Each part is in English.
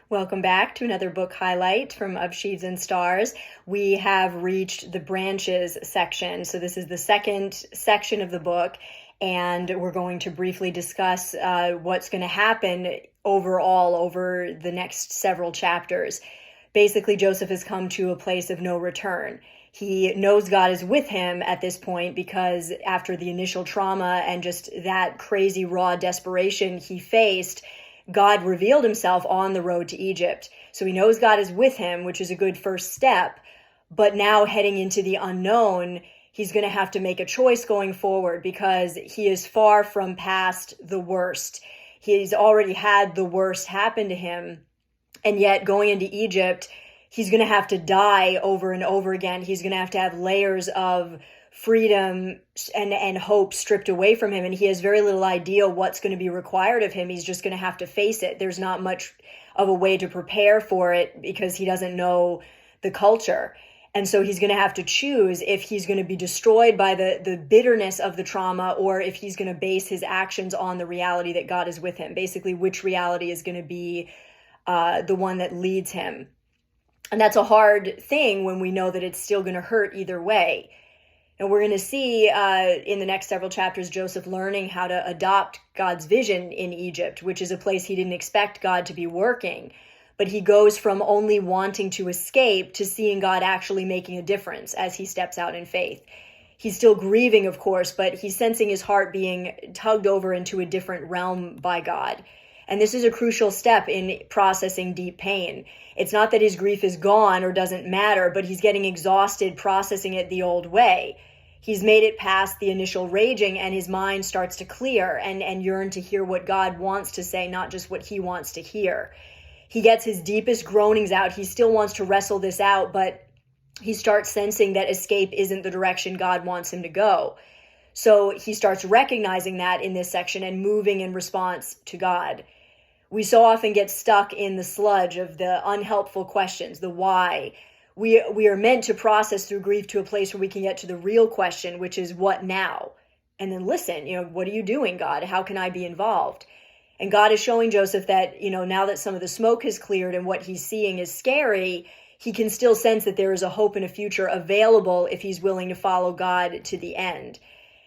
Welcome back to another book highlight from Of Sheaves and Stars. We have reached the branches section. So this is the second section of the book, and we're going to briefly discuss what's going to happen overall over the next several chapters. Basically, Joseph has come to a place of no return. He knows God is with him at this point because after the initial trauma and just that crazy raw desperation he faced, God revealed himself on the road to Egypt. So he knows God is with him, which is a good first step. But now heading into the unknown, he's going to have to make a choice going forward because he is far from past the worst. He's already had the worst happen to him. And yet going into Egypt, he's going to have to die over and over again. He's going to have layers of freedom and hope stripped away from him. And he has very little idea what's going to be required of him. He's just going to have to face it. There's not much of a way to prepare for it because he doesn't know the culture. And so he's going to have to choose if he's going to be destroyed by the bitterness of the trauma or if he's going to base his actions on the reality that God is with him. Basically, which reality is going to be the one that leads him. And that's a hard thing when we know that it's still going to hurt either way. And we're going to see in the next several chapters, Joseph learning how to adopt God's vision in Egypt, which is a place he didn't expect God to be working. But he goes from only wanting to escape to seeing God actually making a difference as he steps out in faith. He's still grieving, of course, but he's sensing his heart being tugged over into a different realm by God. And this is a crucial step in processing deep pain. It's not that his grief is gone or doesn't matter, but he's getting exhausted processing it the old way. He's made it past the initial raging and his mind starts to clear and yearn to hear what God wants to say, not just what he wants to hear. He gets his deepest groanings out. He still wants to wrestle this out, but he starts sensing that escape isn't the direction God wants him to go. So he starts recognizing that in this section and moving in response to God. We so often get stuck in the sludge of the unhelpful questions, the why. We are meant to process through grief to a place where we can get to the real question, which is what now? And then listen, what are you doing, God? How can I be involved? And God is showing Joseph that, now that some of the smoke has cleared and what he's seeing is scary, he can still sense that there is a hope and a future available if he's willing to follow God to the end.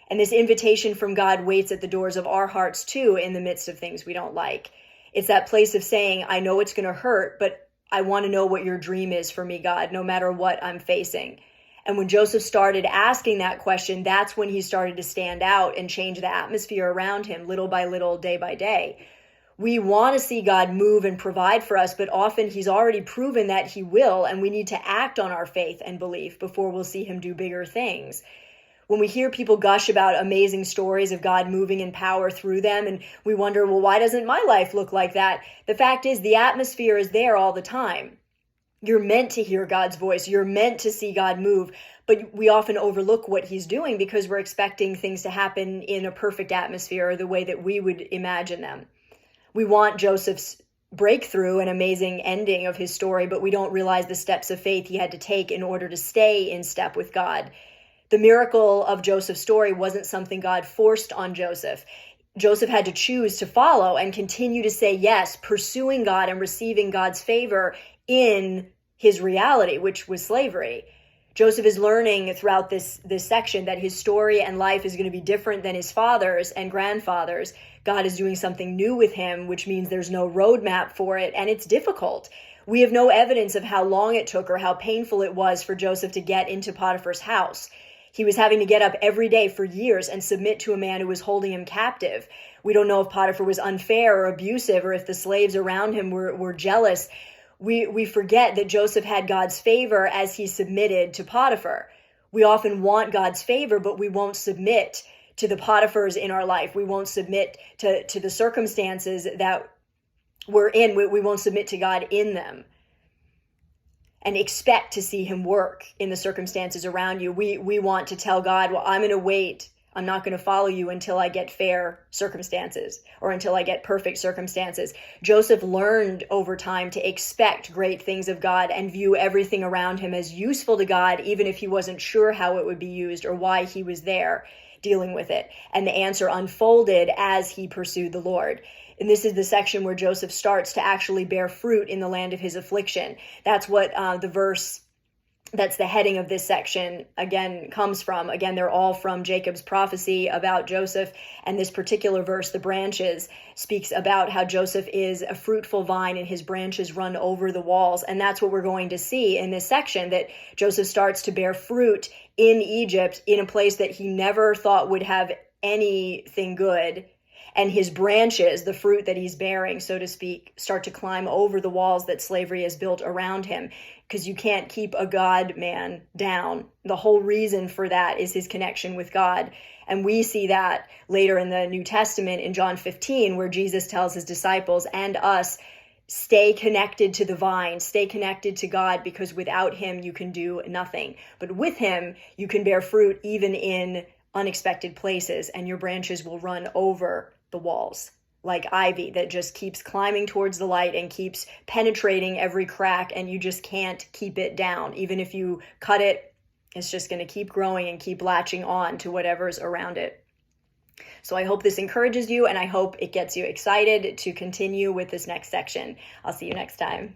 And this invitation from God waits at the doors of our hearts too in the midst of things we don't like. It's that place of saying, I know it's going to hurt, but I want to know what your dream is for me, God, no matter what I'm facing. And when Joseph started asking that question, that's when he started to stand out and change the atmosphere around him little by little, day by day. We want to see God move and provide for us, but often he's already proven that he will, and we need to act on our faith and belief before we'll see him do bigger things. When we hear people gush about amazing stories of God moving in power through them, and we wonder, well, why doesn't my life look like that? The fact is, the atmosphere is there all the time. You're meant to hear God's voice. You're meant to see God move, but we often overlook what he's doing because we're expecting things to happen in a perfect atmosphere or the way that we would imagine them. We want Joseph's breakthrough and amazing ending of his story, but we don't realize the steps of faith he had to take in order to stay in step with God. The miracle of Joseph's story wasn't something God forced on Joseph. Joseph had to choose to follow and continue to say yes, pursuing God and receiving God's favor in his reality, which was slavery. Joseph is learning throughout this section that his story and life is going to be different than his father's and grandfather's. God is doing something new with him, which means there's no roadmap for it, and it's difficult. We have no evidence of how long it took or how painful it was for Joseph to get into Potiphar's house. He was having to get up every day for years and submit to a man who was holding him captive. We don't know if Potiphar was unfair or abusive or if the slaves around him were jealous. We forget that Joseph had God's favor as he submitted to Potiphar. We often want God's favor, but we won't submit to the Potiphars in our life. We won't submit to the circumstances that we're in. We won't submit to God in them and expect to see him work in the circumstances around you. We want to tell God, well, I'm going to wait. I'm not going to follow you until I get fair circumstances or until I get perfect circumstances. Joseph learned over time to expect great things of God and view everything around him as useful to God, even if he wasn't sure how it would be used or why he was there dealing with it. And the answer unfolded as he pursued the Lord. And this is the section where Joseph starts to actually bear fruit in the land of his affliction. That's what that's the heading of this section, again, comes from. Again, they're all from Jacob's prophecy about Joseph. And this particular verse, the branches, speaks about how Joseph is a fruitful vine and his branches run over the walls. And that's what we're going to see in this section, that Joseph starts to bear fruit in Egypt in a place that he never thought would have anything good. And his branches, the fruit that he's bearing, so to speak, start to climb over the walls that slavery has built around him, because you can't keep a God man down. The whole reason for that is his connection with God. And we see that later in the New Testament in John 15, where Jesus tells his disciples and us, stay connected to the vine, stay connected to God, because without him you can do nothing. But with him you can bear fruit even in unexpected places, and your branches will run over the walls like ivy that just keeps climbing towards the light and keeps penetrating every crack, and you just can't keep it down. Even if you cut it, it's just going to keep growing and keep latching on to whatever's around it. So I hope this encourages you, and I hope it gets you excited to continue with this next section. I'll see you next time.